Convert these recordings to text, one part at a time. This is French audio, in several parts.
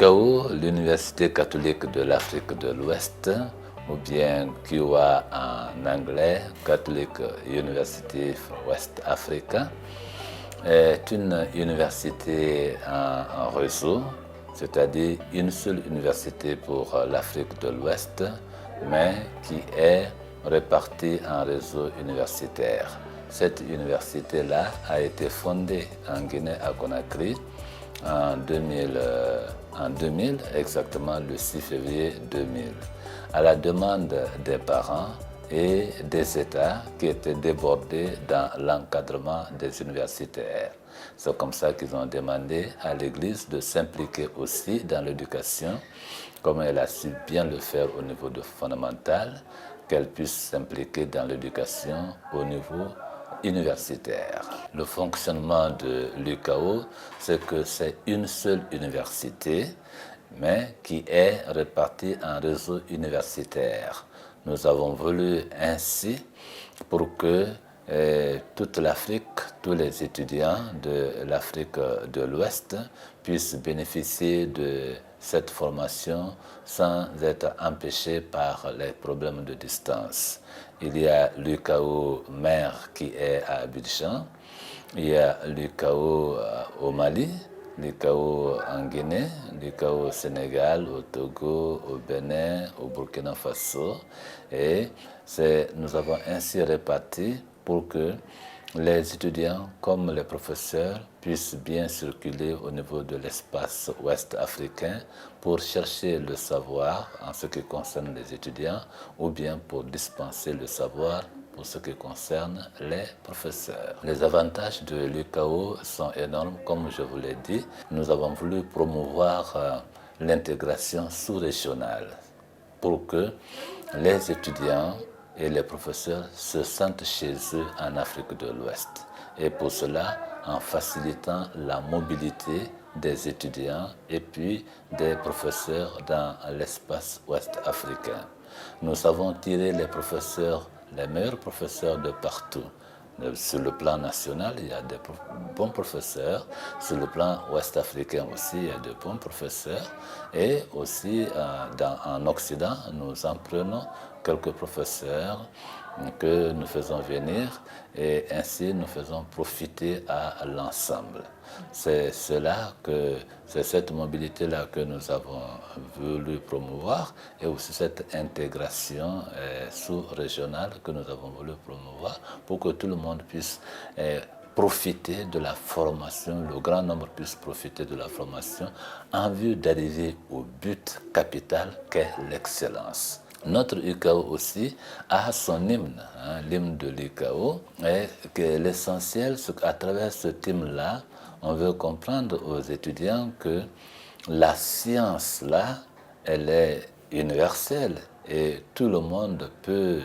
l'UCAO, l'Université catholique de l'Afrique de l'Ouest, ou bien CUA en anglais, Catholic University of West Africa, est une université en réseau, c'est-à-dire une seule université pour l'Afrique de l'Ouest, mais qui est répartie en réseau universitaire. Cette université-là a été fondée en Guinée à Conakry en 2000, exactement le 6 février 2000, à la demande des parents et des États qui étaient débordés dans l'encadrement des universitaires. C'est comme ça qu'ils ont demandé à l'Église de s'impliquer aussi dans l'éducation, comme elle a su bien le faire au niveau de fondamental, qu'elle puisse s'impliquer dans l'éducation au niveau universitaire. Le fonctionnement de l'UCAO, c'est que c'est une seule université, mais qui est répartie en réseau universitaire. Nous avons voulu ainsi pour que toute l'Afrique, tous les étudiants de l'Afrique de l'Ouest puissent bénéficier de cette formation sans être empêchés par les problèmes de distance. Il y a l'UCAO mère qui est à Abidjan, il y a l'UCAO au Mali, l'UCAO en Guinée, l'UCAO au Sénégal, au Togo, au Bénin, au Burkina Faso. Et nous avons ainsi réparti pour que les étudiants comme les professeurs puissent bien circuler au niveau de l'espace ouest africain pour chercher le savoir en ce qui concerne les étudiants ou bien pour dispenser le savoir pour ce qui concerne les professeurs. Les avantages de l'UCAO sont énormes, comme je vous l'ai dit. Nous avons voulu promouvoir l'intégration sous-régionale pour que les étudiants et les professeurs se sentent chez eux en Afrique de l'Ouest. Et pour cela, en facilitant la mobilité des étudiants et puis des professeurs dans l'espace ouest africain. Nous avons tiré les meilleurs professeurs de partout. Sur le plan national, il y a de bons professeurs. Sur le plan ouest-africain aussi, il y a de bons professeurs. Et aussi, en Occident, nous en prenons quelques professeurs que nous faisons venir et ainsi nous faisons profiter à l'ensemble. C'est cette mobilité-là que nous avons voulu promouvoir et aussi cette intégration sous-régionale que nous avons voulu promouvoir pour que tout le monde puisse profiter de la formation, le grand nombre puisse profiter de la formation en vue d'arriver au but capital qu'est l'excellence. Notre UCAO aussi a son hymne, l'hymne de l'UCAO, et que l'essentiel, c'est qu'à travers ce hymne-là, on veut comprendre aux étudiants que la science-là, elle est universelle et tout le monde peut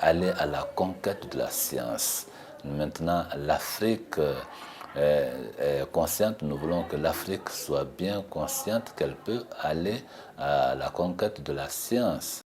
aller à la conquête de la science. Maintenant, l'Afrique est consciente, nous voulons que l'Afrique soit bien consciente qu'elle peut aller à la conquête de la science.